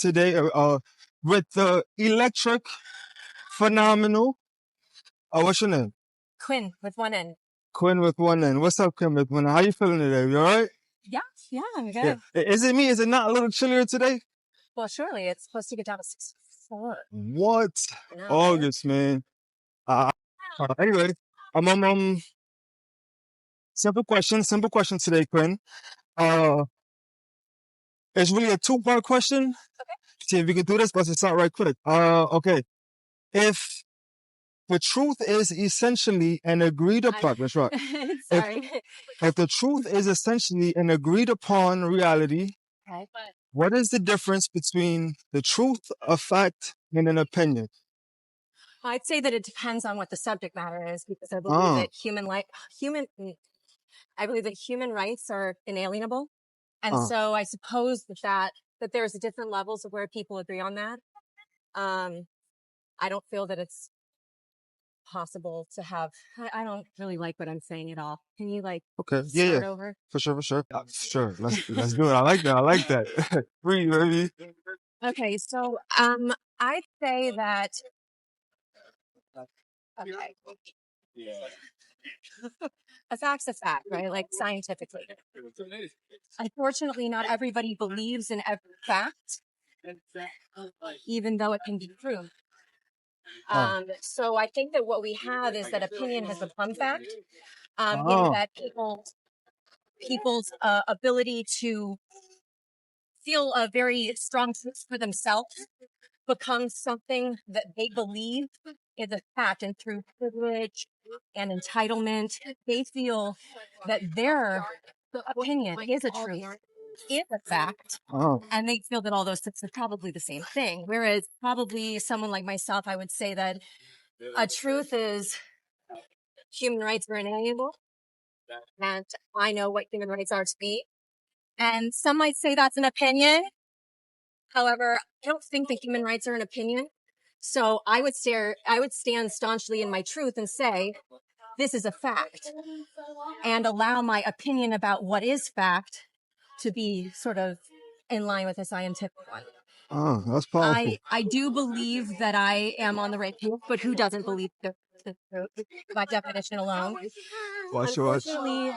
today with the electric, phenomenal. What's your name? Quinn with one N. Quinn with one N. What's up, Quinn with one N? How you feeling today? You all right? Yeah, I'm good. Yeah. Is it me? Is it not a little chillier today? Well, surely it's supposed to get down to 64. What? No. August, man. Anyway, simple question today, Quinn. It's really a two-part question. Okay. See if we can do this, but it's not right quick. Okay. If the truth is essentially an agreed upon, that's right. Sorry. If the truth is essentially an agreed upon reality, Okay. what is the difference between the truth, a fact, and an opinion? I'd say that it depends on what the subject matter is, because I believe that human rights are inalienable. And so I suppose that there's different levels of where people agree on that. I don't feel that it's possible to have. I don't really like what I'm saying at all. Can you start over? For sure. Sure. Let's do it. I like that. Breathe, baby. Okay, so I'd say that. Okay. A fact's a fact, right? Like scientifically. Unfortunately, not everybody believes in every fact, even though it can be proved. So I think that what we have is that opinion has become fact. In that people's ability to feel a very strong truth for themselves becomes something that they believe is a fact, and through privilege and entitlement, they feel that their opinion is a truth, is a fact, and they feel that all those things are probably the same thing. Whereas probably someone like myself, I would say that a truth is human rights are inalienable, and I know what human rights are to be. And some might say that's an opinion. However, I don't think that human rights are an opinion. So I would stand staunchly in my truth and say, this is a fact, and allow my opinion about what is fact to be sort of in line with a scientific one. That's powerful. I do believe that I am on the right path, but who doesn't believe the truth by definition alone? Unfortunately,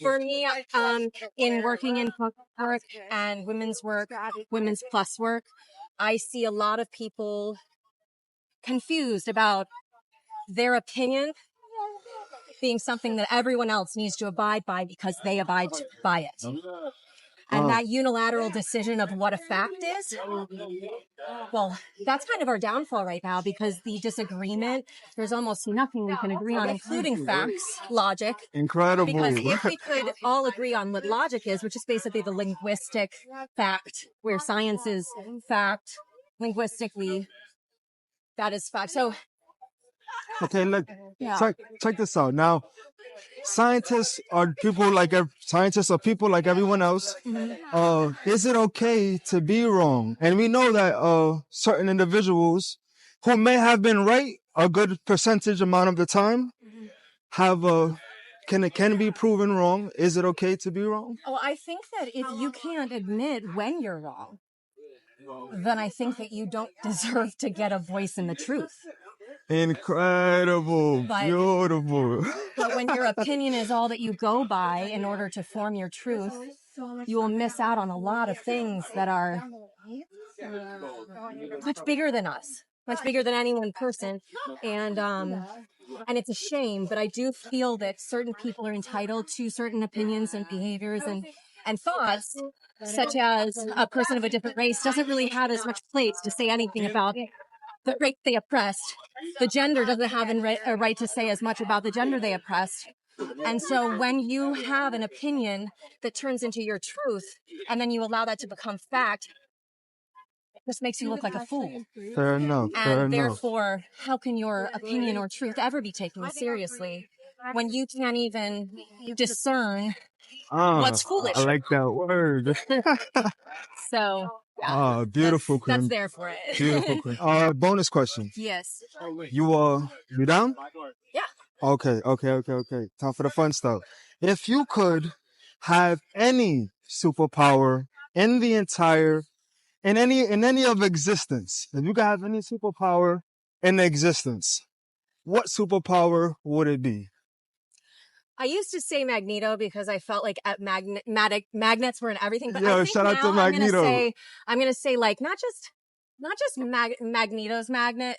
for me, in working in work and women's work, women's plus work, I see a lot of people confused about their opinion being something that everyone else needs to abide by because they abide by it. And that unilateral decision of what a fact is, well, that's kind of our downfall right now, because the disagreement, there's almost nothing we can agree on, including facts, logic. Incredible. Because if we could all agree on what logic is, which is basically the linguistic fact, where science is fact, linguistically, that is fact. So, okay, look, check this out. Now, scientists are people like everyone else. Is it okay to be wrong? And we know that certain individuals who may have been right a good percentage amount of the time can be proven wrong. Is it okay to be wrong? Oh, I think that if you can't admit when you're wrong, then I think that you don't deserve to get a voice in the truth. Incredible. Beautiful. But when your opinion is all that you go by in order to form your truth, you will miss out on a lot of things that are much bigger than us, much bigger than any one person. And it's a shame, but I do feel that certain people are entitled to certain opinions and behaviors and thoughts, such as a person of a different race doesn't really have as much place to say anything about the race they oppressed. The gender doesn't have a right to say as much about the gender they oppressed. And so when you have an opinion that turns into your truth, and then you allow that to become fact, this makes you look like a fool. Fair enough. And therefore, how can your opinion or truth ever be taken seriously when you can't even discern what's foolish? I like that word. So, yeah, beautiful, Quinn. That's there for it. Beautiful, Quinn. Bonus question. Yes. You down? Yeah. Okay. Time for the fun stuff. If you could have any superpower in the entire in any of existence, if you could have any superpower in existence, what superpower would it be? I used to say Magneto because I felt like magnets were in everything. But Yo, I think shout out now to Magneto. I'm gonna say like not just Magneto's magnet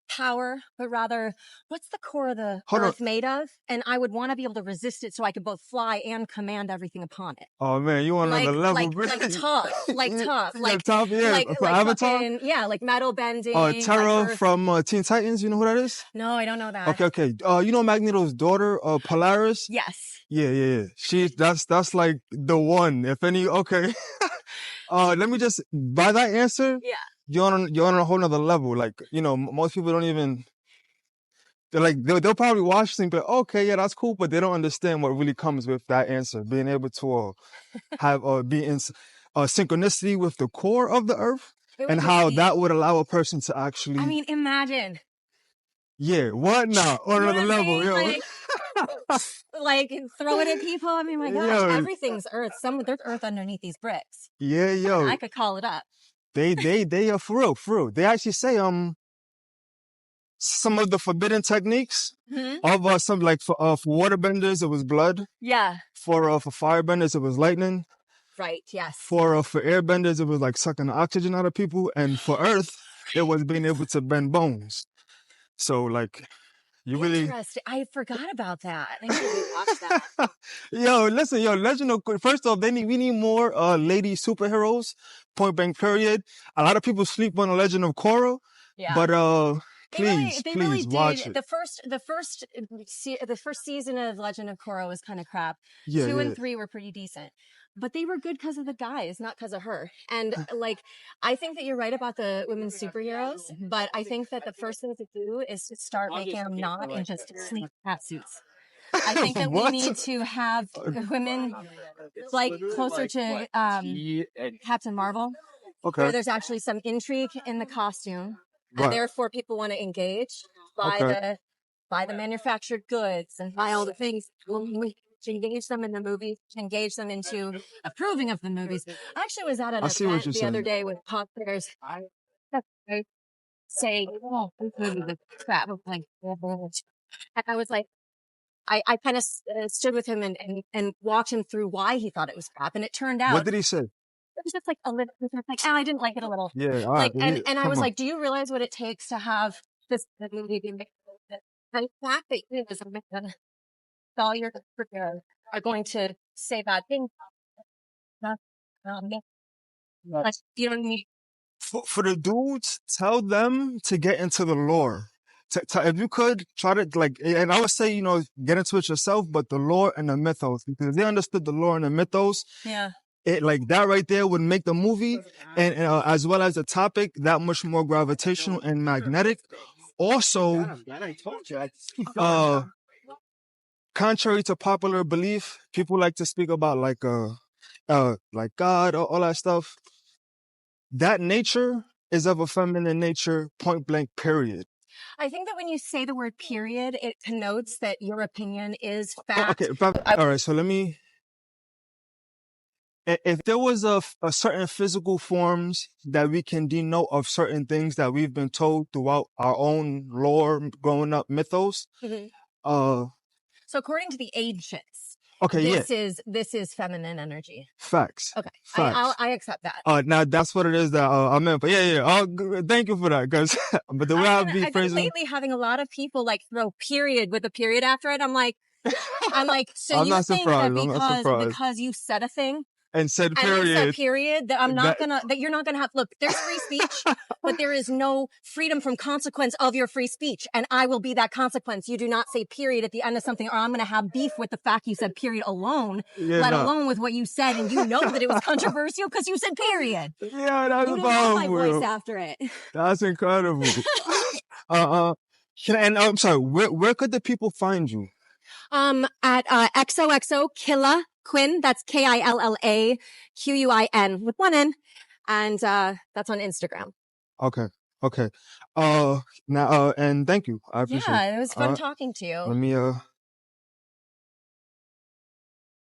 power, but rather what's the core of the earth made of? And I would want to be able to resist it so I could both fly and command everything upon it. Oh man, you on another level, like tough, like Avatar. Fucking, yeah, like metal bending. Terra from Teen Titans. You know who that is? No, I don't know that. Okay. You know Magneto's daughter, Polaris? Yes. Yeah. That's like the one. If any, okay. Let me just by that answer. Yeah. You're on a whole nother level. Like, you know, most people don't even. They're like they'll probably watch things, but okay, yeah, that's cool, but they don't understand what really comes with that answer. Being able to have be in synchronicity with the core of the earth, and how that would allow a person to actually. I mean, imagine. Yeah, what now? On another level, yo. Like throw it at people. I mean, my gosh, everything's earth. There's earth underneath these bricks. Yeah, yo. I could call it up. They are for real. They actually say some of the forbidden techniques of some like for waterbenders it was blood. Yeah. For firebenders it was lightning. Right. Yes. For airbenders it was like sucking the oxygen out of people, and for earth it was being able to bend bones. So like. Interesting. I forgot about that. I think we watched that. Listen, Legend of first off, we need more lady superheroes. Point blank period. A lot of people sleep on the Legend of Korra. Yeah. But please watch it. The first season of Legend of Korra was kind of crap. Yeah, 2 and 3 were pretty decent. But they were good because of the guys, not because of her. And like, I think that you're right about the women's superheroes, but I think that the first thing to do is to start making them not in just sleek hat suits. I think that we need to have women like closer to Captain Marvel, where there's actually some intrigue in the costume, and therefore people want to engage by the manufactured goods and buy all the things. To engage them in the movies, to engage them into approving of the movies. I actually was at an event the other day with cosplayers saying, "Oh, this movie was crap." And I was like, I kind of stood with him and walked him through why he thought it was crap. And it turned out. What did he say? It was just like a little, like, I didn't like it a little. Yeah, all like, right. And I was like, do you realize what it takes to have this movie be made? The fact that you as a all your superheroes are going to say bad things. You don't need. For the dudes, tell them to get into the lore. If you could try to and I would say get into it yourself, but the lore and the mythos, because if they understood the lore and the mythos, it like that right there would make the movie and as well as the topic that much more gravitational and magnetic. Also, contrary to popular belief, people like to speak about like God or all that stuff. That nature is of a feminine nature, point blank, period. I think that when you say the word period, it connotes that your opinion is fact. Okay, all right, so let me... If there was a certain physical forms that we can denote of certain things that we've been told throughout our own lore, growing up mythos, so according to the ancients, this is feminine energy. Facts. Okay, Facts. I accept that. Now that's what it is that I meant. But thank you for that, because but the way I've been lately having a lot of people like throw period with a period after it. I'm like, so I'm you not think surprised. that because you said a thing. And said period. That that you're not gonna have. Look, there's free speech, but there is no freedom from consequence of your free speech, and I will be that consequence. You do not say period at the end of something, or I'm gonna have beef with the fact you said period alone, alone with what you said, and you know that it was controversial because you said period. Yeah, that's powerful. My voice after it. That's incredible. And I'm sorry. Where could the people find you? At XOXO 𝚘𝚘𝚘𝚗, that's KILLAQUIN with one N, and that's on Instagram. Okay. Now and thank you. I appreciate it. Yeah, it was fun talking to you. Let me